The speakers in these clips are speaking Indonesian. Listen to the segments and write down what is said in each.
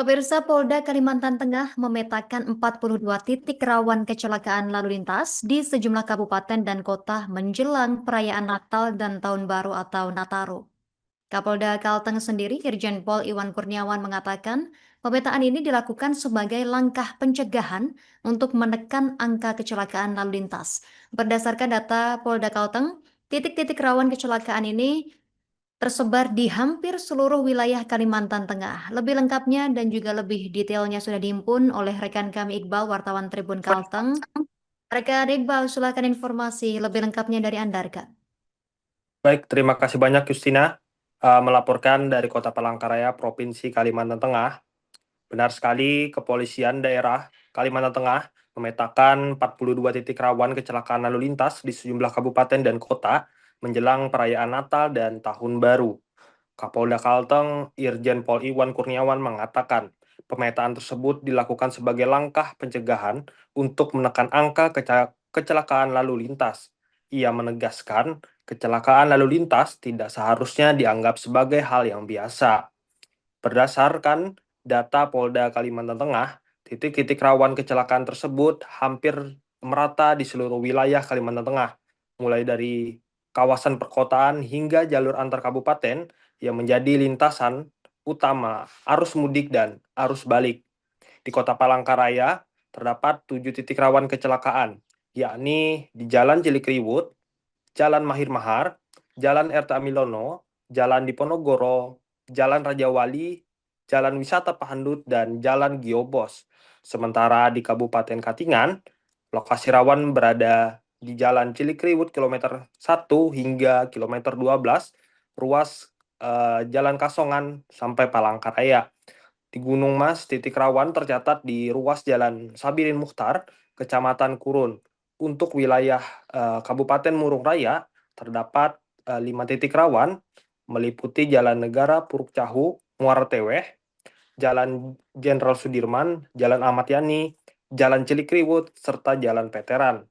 Pemirsa Polda Kalimantan Tengah memetakan 42 titik rawan kecelakaan lalu lintas di sejumlah kabupaten dan kota menjelang perayaan Natal dan Tahun Baru atau Nataru. Kapolda Kalteng sendiri, Irjen Pol Iwan Kurniawan mengatakan, pemetaan ini dilakukan sebagai langkah pencegahan untuk menekan angka kecelakaan lalu lintas. Berdasarkan data Polda Kalteng, titik-titik rawan kecelakaan ini tersebar di hampir seluruh wilayah Kalimantan Tengah. Lebih lengkapnya dan juga lebih detailnya sudah dihimpun oleh rekan kami Iqbal, wartawan Tribun Kalteng. Rekan Iqbal, silakan informasi lebih lengkapnya dari Anda, rekan. Baik, terima kasih banyak Justina melaporkan dari Kota Palangkaraya, Provinsi Kalimantan Tengah. Benar sekali, Kepolisian Daerah Kalimantan Tengah memetakan 42 titik rawan kecelakaan lalu lintas di sejumlah kabupaten dan kota menjelang perayaan Natal dan Tahun Baru. Kapolda Kalteng, Irjen Pol Iwan Kurniawan mengatakan, pemetaan tersebut dilakukan sebagai langkah pencegahan untuk menekan angka kecelakaan lalu lintas. Ia menegaskan, kecelakaan lalu lintas tidak seharusnya dianggap sebagai hal yang biasa. Berdasarkan data Polda Kalimantan Tengah, titik-titik rawan kecelakaan tersebut hampir merata di seluruh wilayah Kalimantan Tengah, mulai dari kawasan perkotaan hingga jalur antar kabupaten yang menjadi lintasan utama arus mudik dan arus balik. Di Kota Palangkaraya terdapat 7 titik rawan kecelakaan, yakni di Jalan Cilikriwut, Jalan Mahir Mahar, Jalan RT Amilono, Jalan Diponegoro, Jalan Raja Wali, Jalan Wisata Pahandut, dan Jalan Giobos. Sementara di Kabupaten Katingan, lokasi rawan berada di Jalan Cilikriwut kilometer 1 hingga kilometer 12, ruas Jalan Kasongan sampai Palangkaraya. Di Gunung Mas, titik rawan tercatat di ruas Jalan Sabirin Mukhtar, Kecamatan Kurun. Untuk wilayah Kabupaten Murung Raya, terdapat 5 titik rawan, meliputi Jalan Negara Puruk Cahu, Muara Teweh, Jalan Jenderal Sudirman, Jalan Ahmad Yani, Jalan Cilikriwut, serta Jalan Veteran.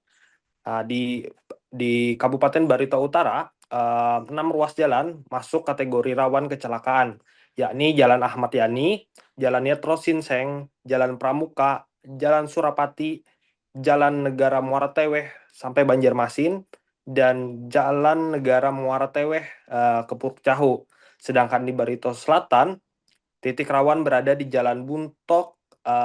Di Kabupaten Barito Utara, 6 ruas jalan masuk kategori rawan kecelakaan, yakni Jalan Ahmad Yani, Jalan Yetro Sinseng, Jalan Pramuka, Jalan Surapati, Jalan Negara Muara Teweh sampai Banjarmasin, dan Jalan Negara Muara Teweh ke Puruk Cahu. Sedangkan di Barito Selatan, titik rawan berada di Jalan Buntok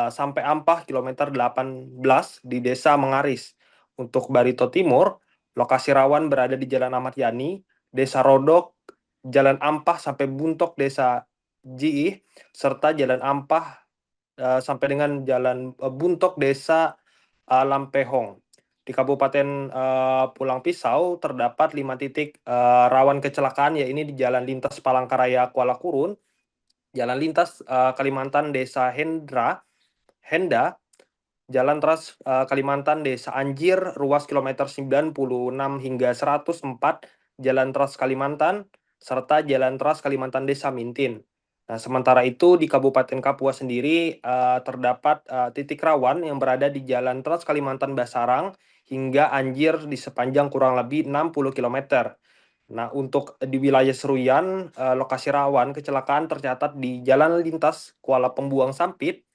sampai Ampah kilometer 18 di Desa Mengaris. Untuk Barito Timur, lokasi rawan berada di Jalan Ahmad Yani, Desa Rodok, Jalan Ampah sampai Buntok Desa Jiih, serta Jalan Ampah sampai dengan Jalan Buntok Desa Lampehong. Di Kabupaten Pulang Pisau terdapat 5 titik rawan kecelakaan, yaitu di Jalan Lintas Palangkaraya Kuala Kurun, Jalan Lintas Kalimantan Desa Henda, Jalan Trans Kalimantan Desa Anjir, ruas kilometer 96 hingga 104, Jalan Trans Kalimantan, serta Jalan Trans Kalimantan Desa Mintin. Nah, sementara itu di Kabupaten Kapua sendiri terdapat titik rawan yang berada di Jalan Trans Kalimantan Basarang hingga Anjir di sepanjang kurang lebih 60 km. Nah, untuk di wilayah Seruyan, lokasi rawan kecelakaan tercatat di Jalan Lintas Kuala Pembuang Sampit,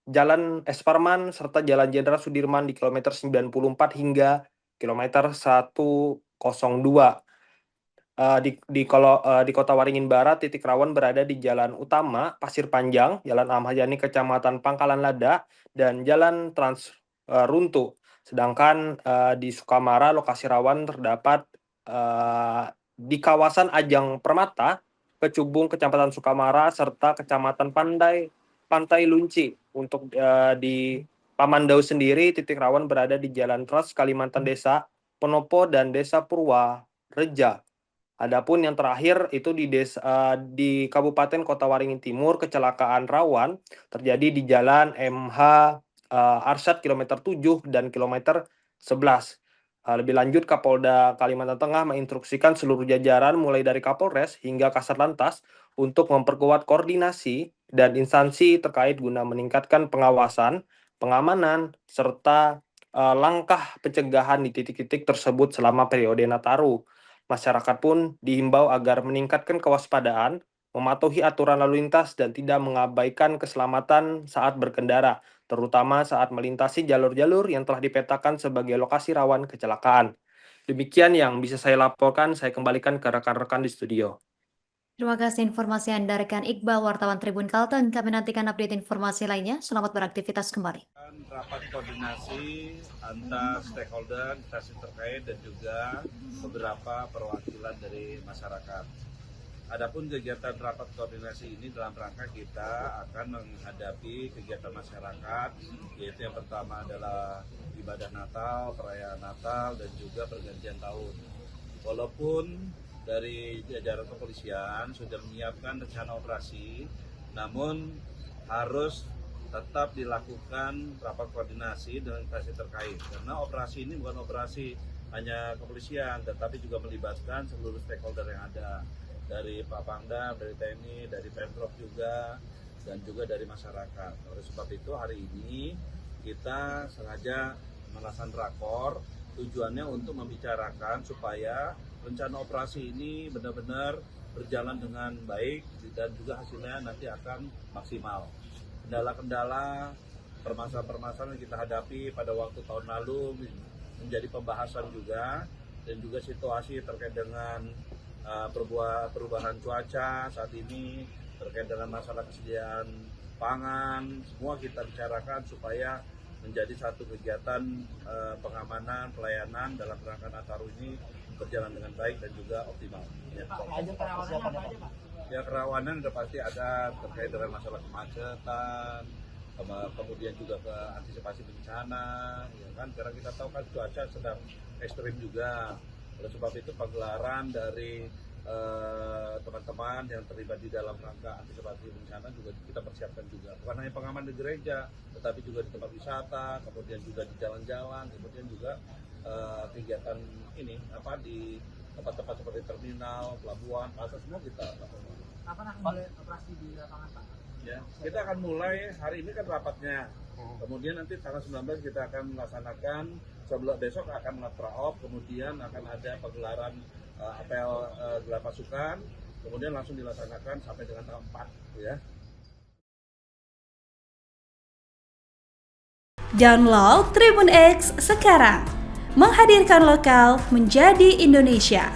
Jalan Esparman, serta Jalan Jenderal Sudirman di kilometer 94 hingga kilometer 102. Di Kota Waringin Barat, titik rawan berada di Jalan Utama Pasir Panjang, Jalan Ahmad Yani Kecamatan Pangkalan Lada, dan Jalan Trans Runtuh. Sedangkan di Sukamara, lokasi rawan terdapat di kawasan Ajang Permata, Kecubung, Kecamatan Sukamara, serta Kecamatan Pantai Lunci. Untuk di Pamandau sendiri, titik rawan berada di Jalan Trans Kalimantan Desa Penopo dan Desa Purwareja. Adapun yang terakhir itu di Kabupaten Kota Waringin Timur, kecelakaan rawan terjadi di Jalan MH Arsyad kilometer 7 dan kilometer 11. Lebih lanjut, Kapolda Kalimantan Tengah menginstruksikan seluruh jajaran mulai dari Kapolres hingga Kasatlantas untuk memperkuat koordinasi dan instansi terkait guna meningkatkan pengawasan, pengamanan, serta langkah pencegahan di titik-titik tersebut selama periode Nataru. Masyarakat pun dihimbau agar meningkatkan kewaspadaan mematuhi aturan lalu lintas dan tidak mengabaikan keselamatan saat berkendara, terutama saat melintasi jalur-jalur yang telah dipetakan sebagai lokasi rawan kecelakaan. Demikian yang bisa saya laporkan, saya kembalikan ke rekan-rekan di studio. Terima kasih informasi Anda rekan Iqbal, wartawan Tribun Kalteng. Kami nantikan update informasi lainnya. Selamat beraktivitas kembali. Rapat koordinasi antar stakeholder, instansi terkait dan juga beberapa perwakilan dari masyarakat. Adapun kegiatan rapat koordinasi ini dalam rangka kita akan menghadapi kegiatan masyarakat, yaitu yang pertama adalah ibadah Natal, perayaan Natal, dan juga pergantian tahun. Walaupun dari jajaran kepolisian sudah menyiapkan rencana operasi, namun harus tetap dilakukan rapat koordinasi dengan instansi terkait, karena operasi ini bukan operasi hanya kepolisian, tetapi juga melibatkan seluruh stakeholder yang ada, dari Pak Pangdam, dari TNI, dari Pemprov juga, dan juga dari masyarakat. Oleh sebab itu hari ini kita sengaja melaksanakan rakor, tujuannya untuk membicarakan supaya rencana operasi ini benar-benar berjalan dengan baik dan juga hasilnya nanti akan maksimal. Kendala-kendala, permasalahan-permasalahan yang kita hadapi pada waktu tahun lalu menjadi pembahasan juga, dan juga situasi terkait dengan perubahan cuaca saat ini, terkait dengan masalah kesediaan pangan, semua kita bicarakan supaya menjadi satu kegiatan pengamanan, pelayanan dalam rangka Nataru ini berjalan dengan baik dan juga optimal. Ya, kerawanan sudah pasti ada terkait dengan masalah kemacetan, kemudian juga ke antisipasi bencana, ya kan? Karena kita tahu kan cuaca sedang ekstrim juga. Oleh sebab itu pagelaran dari teman-teman yang terlibat di dalam rangka antisipasi bencana juga kita persiapkan juga. Bukan hanya pengaman di gereja, tetapi juga di tempat wisata, kemudian juga di jalan-jalan, kemudian juga kegiatan ini di tempat-tempat seperti terminal, pelabuhan, pasar, semua kita lakukan. Kapan akan mulai operasi di lapangan, Pak? Ya, kita akan mulai hari ini kan rapatnya. Kemudian nanti tanggal 19 kita akan melaksanakan, sebelum besok akan melakukan kemudian akan ada pagelaran apel gelar pasukan, kemudian langsung dilaksanakan sampai dengan tanggal 4 ya. Download Tribun X sekarang, menghadirkan lokal menjadi Indonesia.